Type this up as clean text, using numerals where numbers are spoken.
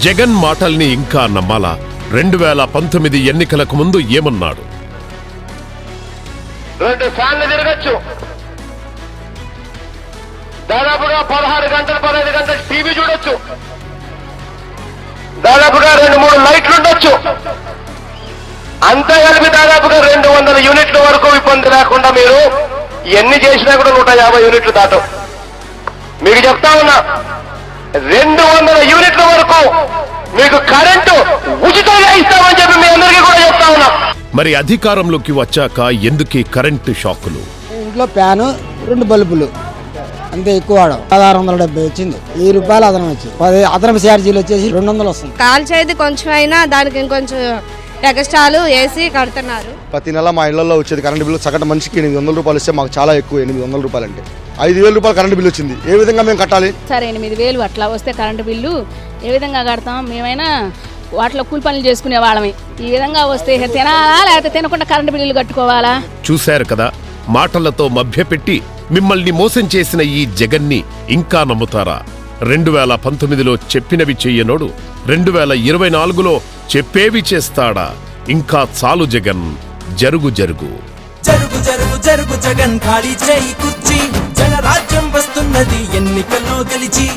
జగన్ మాటల్ని ఇంకా నమ్మాలా? 2019 ఎన్నికలకు ముందు ఏమన్నాడు? 2 సార్లు తిరగచ్చు, దాదాపుగా 16 గంటలు 15 గంటలు టీవీ చూడొచ్చు, దాదాపుగా 2-3 లైట్లు ఉండొచ్చు, అంతా కలిపి దాదాపుగా 200 యూనిట్ల వరకు ఇబ్బంది లేకుండా మీరు ఎన్ని చేసినా కూడా 150 యూనిట్లు దాటం. మీకు చెప్తా ఉన్నా, 200 యూనిట్ల వరకు మీకు కరెంటు ఉచితంగా ఇస్తామని చెప్పి మీ అందరికీ కూడా చెప్తా ఉన్నా. మరి అధికారంలోకి వచ్చాక ఎందుకీ కరెంటు షాకులు? ఇంట్లో ఫ్యాను 2 బల్బులు అంతే, ఎక్కువ 1670 వచ్చింది. 1000 రూపాయలు అదనం వచ్చింది. 10 అదనపు ఛార్జీలు వచ్చేసి 200 వస్తుంది. కాల్చేది కొంచెం అయినా దానికి ఇంకొంచెం ఎక్స్ట్రాలు వేసి కడుతున్నారు. ప్రతి నెల మా ఇళ్లలో వచ్చేది కరెంటు బిల్లు సగటు మనిషికి 800 రూపాయలు ఇస్తే మాకు చాలా ఎక్కువ. 800 రూపాయలు అంటే 5000 రూపాయలు కరెంటు బిల్లు వచ్చింది. ఏ విధంగా మేము కట్టాలి? సరే 8000 అట్లా వస్తే కరెంటు బిల్లు ఏ విధంగా కడతాం? మేమైనా వాటిలో కూలి పనులు చేసుకునే వాళ్ళమే. ఈ విధంగా వస్తే తినాలా లేకపోతే తినకుండా కరెంటు బిల్లులు కట్టుకోవాలా? చూశారు కదా, మాటలతో మభ్యపెట్టి మిమ్మల్ని మోసం చేసిన ఈ జగన్ని ఇంకా నమ్ముతారా? 2019లో చెప్పినవి చెయ్యనోడు 2024లో చెప్పేవి చేస్తాడా? ఇంకా చాలు జగన్, జరుగు జరుగు జరుగు జరుగు జరుగు జగన్, ఖాళీ చేయి కుర్చీ, జనరాజ్యం వస్తున్నది ఎన్నికల్లో గెలిచి.